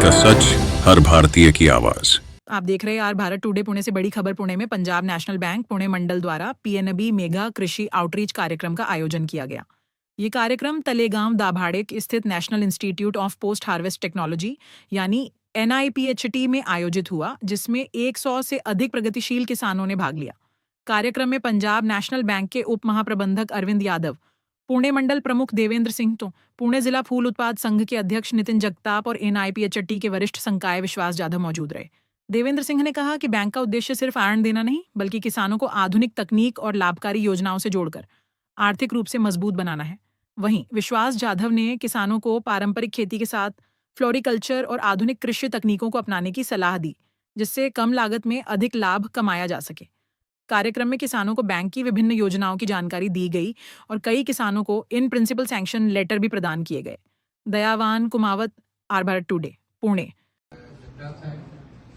का सच, हर भारतीय की आवाज। आप देख रहे हैं आर भारत टुडे। पुणे से बड़ी खबर। पुणे में पंजाब नेशनल बैंक पुणे मंडल द्वारा पीएनबी मेगा कृषि आउटरीच कार्यक्रम का आयोजन किया गया। ये कार्यक्रम तलेगांव दाभाड़े स्थित national institute of post harvest technology यानी NIPHT में आयोजित हुआ, जिसमें 100 से अधिक प्रगतिशील किसानों ने भाग लिया। कार्यक्रम में पंजाब नेशनल बैंक के उप महाप्रबंधक अरविंद यादव, पुणे मंडल प्रमुख देवेंद्र सिंह तो, पुणे जिला फूल उत्पाद संघ के अध्यक्ष नितिन जगताप और NIPHT के वरिष्ठ संकाय विश्वास जाधव मौजूद रहे। देवेंद्र सिंह ने कहा कि बैंक का उद्देश्य सिर्फ ऋण देना नहीं, बल्कि किसानों को आधुनिक तकनीक और लाभकारी योजनाओं से जोड़कर आर्थिक रूप से मजबूत बनाना है। वहीं विश्वास जाधव ने किसानों को पारंपरिक खेती के साथ फ्लोरिकल्चर और आधुनिक कृषि तकनीकों को अपनाने की सलाह दी, जिससे कम लागत में अधिक लाभ कमाया जा सके। कार्यक्रम में किसानों को बैंक की विभिन्न योजनाओं की जानकारी दी गई और कई किसानों को इन प्रिंसिपल सैंक्शन लेटर भी प्रदान किए गए। दयावान कुमावत, आर भारत टुडे, पुणे।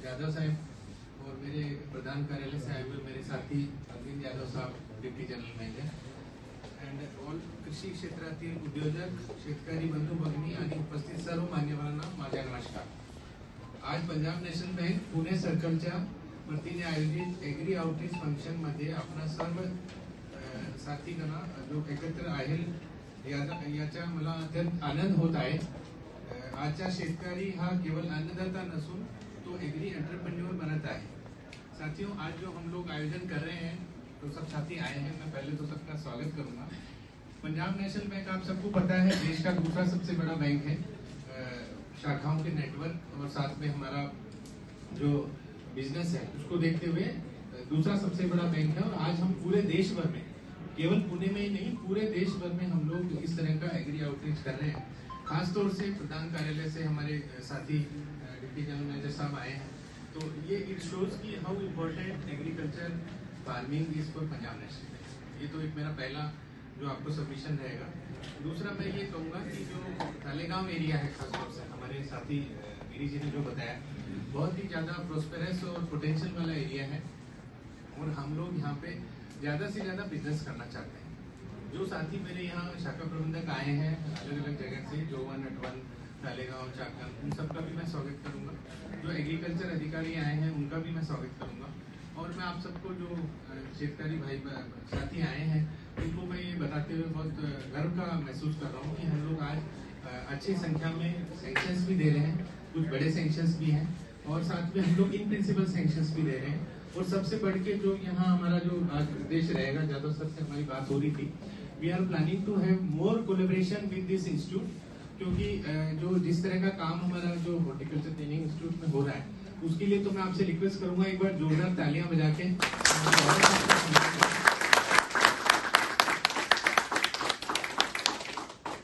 यादव साहब और मेरे प्रधान कार्यालय से आए हुए मेरे साथी अरविंद यादव साहब, deputy general manager and all कृषी क्षेत्रातील उद्योजक, शेतकरी बंधू भगिनी आणि उपस्थित सर्व मान्यवरांना माझा नमस्कार। आज पंजाब नॅशनल बँक पुणे सर्कलच्या वतीने आयोजित एग्री आउटरीच फंक्शन मध्ये आपला सर्व साथीगणा जो एकत्र आहे याचा मला अत्यंत आनंद होत आहे। आजचा शेतकरी हा केवल अन्नदाता नसून तो एग्री एंटरप्रेन्योर बनता है। साथियों, आज जो हम लोग आयोजन कर रहे हैं, तो सब साथी आए हैं, मैं पहले तो सबका स्वागत करूंगा। पंजाब नेशनल बैंक आप सबको पता है देश का दूसरा सबसे बड़ा बैंक है, शाखाओं के नेटवर्क और साथ में हमारा जो बिजनेस है उसको देखते हुए दूसरा सबसे बड़ा बैंक है। और आज हम पूरे देश भर में, केवल पुणे में ही नहीं, पूरे देश भर में हम लोग इस तरह का एग्री आउटरीच कर रहे हैं। खासतौर से प्रधान कार्यालय से हमारे साथी डिप्टी जनरल मैनेजर साहब आए हैं, तो ये इट शोज कि how important agriculture farming is for Punjab national bank. ये तो एक मेरा पहला जो आपको सबमिशन रहेगा। दूसरा मैं ये कहूँगा कि जो तलेगांव एरिया है, खासतौर से हमारे साथी गिरी जी ने जो बताया, बहुत ही ज़्यादा प्रोस्पेरस और पोटेंशियल वाला एरिया है और हम लोग यहाँ पे ज़्यादा से ज़्यादा बिजनेस करना चाहते हैं। जो साथी मेरे यहाँ शाखा प्रबंधक आए हैं अलग अलग जगह से, जोवन, अटवन, तालेगांव, चाकन, उन सबका भी मैं स्वागत करूंगा। जो एग्रीकल्चर अधिकारी आए हैं उनका भी मैं स्वागत करूंगा। और मैं आप सबको जो शेतकारी भाई साथी आए हैं उनको मैं ये बताते हुए बहुत गर्व का महसूस कर रहा हूँ कि हम लोग आज अच्छी संख्या में सेंक्शंस भी दे रहे हैं, कुछ बड़े सेंक्शंस भी हैं और साथ में हम लोग इन प्रिंसिपल सेंक्शंस भी दे रहे हैं। और सबसे बढ़ के जो यहाँ हमारा जो आज उद्देश्य रहेगा, जादव सर से हमारी बात हो रही थी, we are planning to have more collaboration with this institute, क्योंकि जो जिस तरह का काम हमारा जो हॉर्टिकल्चर ट्रेनिंग इंस्टीट्यूट में हो रहा है उसके लिए तो मैं आपसे रिक्वेस्ट करूंगा एक बार जोरदार तालियां बजा के।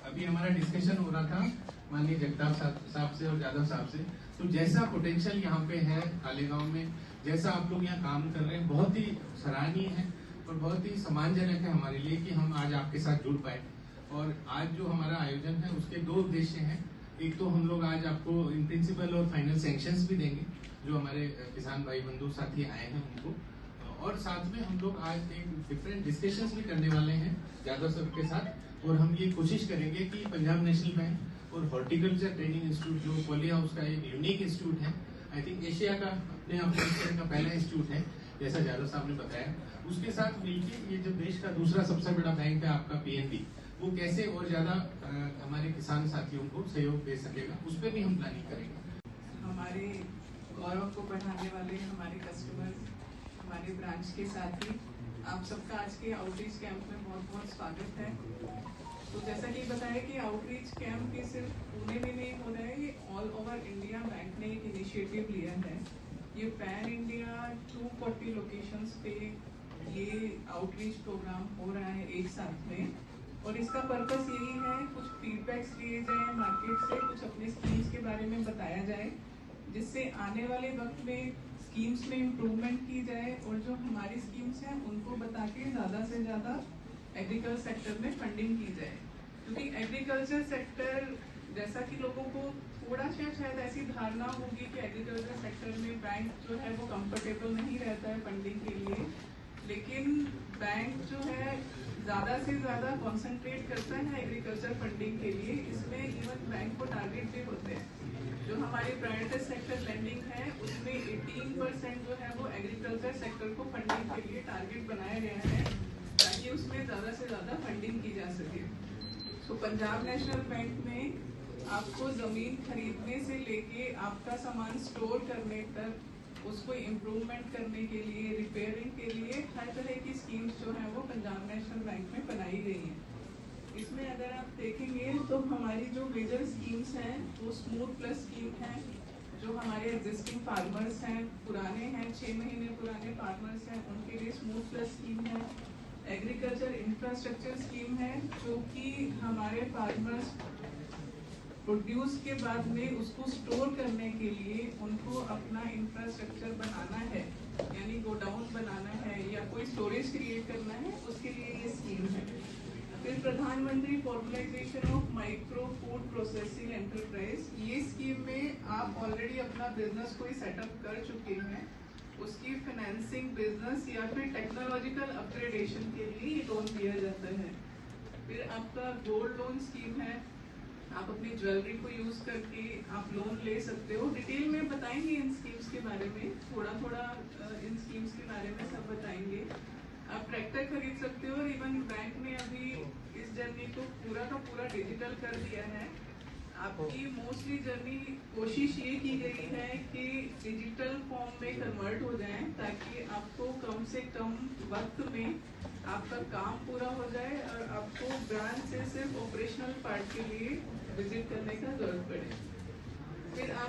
अभी हमारा डिस्कशन हो रहा था माननीय जगताप साहब से और यादव साहब से, तो जैसा पोटेंशियल यहाँ पे है तालेगांव में, जैसा आप लोग यहाँ काम कर रहे हैं, बहुत ही सराहनीय है और बहुत ही सम्मानजनक है हमारे लिए कि हम आज आपके साथ जुड़ पाए। और आज जो हमारा आयोजन है उसके दो उद्देश्य हैं। एक तो हम लोग आज आपको इन प्रिंसिपल और फाइनल सैंक्शंस भी देंगे जो हमारे किसान भाई बंधु साथी आए हैं उनको, और साथ में हम लोग आज एक डिफरेंट डिस्कशंस भी करने वाले हैं यादव सर के साथ। और हम ये कोशिश करेंगे कि पंजाब नेशनल बैंक और हॉर्टिकल्चर ट्रेनिंग इंस्टीट्यूट जो पॉली हाउस का एक यूनिक इंस्टीट्यूट है, आई थिंक एशिया का अपने आप का पहला इंस्टीट्यूट है जैसा यादव साहब ने बताया, उसके साथ मिलकर ये जो देश का दूसरा सबसे बड़ा बैंक है आपका PNB, वो कैसे और ज्यादा हमारे किसान साथियों को सहयोग दे सकेगा, उस पर भी हम प्लानिंग करेंगे। हमारे गौरव को बढ़ाने वाले हमारे कस्टमर, हमारे ब्रांच के साथी, आप सबका आज के आउटरीच कैंप में बहुत बहुत स्वागत है। तो जैसा कि बताया कि आउटरीच कैंप ये सिर्फ पुणे में नहीं हो रहा है, ये ऑल ओवर इंडिया बैंक ने एक इनिशिएटिव लिया है। ये पैन इंडिया 240 लोकेशंस पे ये आउटरीच प्रोग्राम हो रहा है एक साथ में, और इसका पर्पस यही है कुछ फीडबैक्स लिए जाए मार्केट से, कुछ अपने स्कीम्स के बारे में बताया जाए, जिससे आने वाले वक्त में स्कीम्स में इम्प्रूवमेंट की जाए और जो हमारी स्कीम्स हैं उनको बता के ज़्यादा से ज़्यादा एग्रीकल्चर सेक्टर में फंडिंग की जाए। क्योंकि एग्रीकल्चर सेक्टर, जैसा कि लोगों को थोड़ा सा शायद ऐसी धारणा होगी कि एग्रीकल्चर सेक्टर में बैंक जो है वो कंफर्टेबल नहीं रहता है फंडिंग के लिए, लेकिन बैंक जो है ज़्यादा से ज़्यादा कॉन्सेंट्रेट करता है एग्रीकल्चर फंडिंग के लिए। इसमें इवन बैंक को टारगेट भी होते हैं। जो हमारी प्राइवेट सेक्टर लेंडिंग है उसमें 18% जो है वो एग्रीकल्चर सेक्टर को फंडिंग के लिए टारगेट बनाया गया है ताकि उसमें ज़्यादा से ज़्यादा फंडिंग की जा सके। तो पंजाब नेशनल बैंक में आपको ज़मीन खरीदने से लेके आपका सामान स्टोर करने तक उसको इम्प्रूवमेंट करने के लिए, रिपेयरिंग के लिए हर तरह की स्कीम्स जो है वो पंजाब नेशनल बैंक में बनाई गई हैं। इसमें अगर आप देखेंगे तो हमारी जो मेजर स्कीम्स हैं वो स्मूथ प्लस स्कीम है, जो हमारे एग्जिस्टिंग फार्मर्स हैं, पुराने हैं, 6 महीने पुराने फार्मर्स हैं, उनके लिए स्मूथ प्लस स्कीम है। एग्रीकल्चर इंफ्रास्ट्रक्चर स्कीम है, जो कि हमारे फार्मर्स प्रोड्यूस के बाद में उसको स्टोर करने के लिए उनको अपना इंफ्रास्ट्रक्चर बनाना है, यानी गोडाउन बनाना है या कोई स्टोरेज क्रिएट करना है, उसके लिए ये स्कीम है। फिर प्रधानमंत्री formalisation of micro food processing enterprise, ये स्कीम में आप ऑलरेडी अपना बिजनेस कोई सेटअप कर चुके हैं, उसकी फाइनेंसिंग बिजनेस या फिर टेक्नोलॉजिकल अपग्रेडेशन के लिए ये लोन दिया जाता है। फिर आपका गोल्ड लोन स्कीम है, आप अपनी ज्वेलरी को यूज करके आप लोन ले सकते हो। डिटेल में बताएंगे इन स्कीम्स के बारे में, थोड़ा थोड़ा इन स्कीम्स के बारे में सब बताएंगे। आप ट्रैक्टर खरीद सकते हो, और इवन बैंक ने अभी इस जर्नी को पूरा का पूरा डिजिटल कर दिया है। आपकी मोस्टली जर्नी कोशिश ये की गई है कि डिजिटल फॉर्म में कन्वर्ट हो जाए, ताकि आपको कम से कम वक्त में आपका काम पूरा हो जाए और आपको ब्रांच से सिर्फ ऑपरेशनल पार्ट के लिए विजिट करने का जरूरत पड़े। फिर आप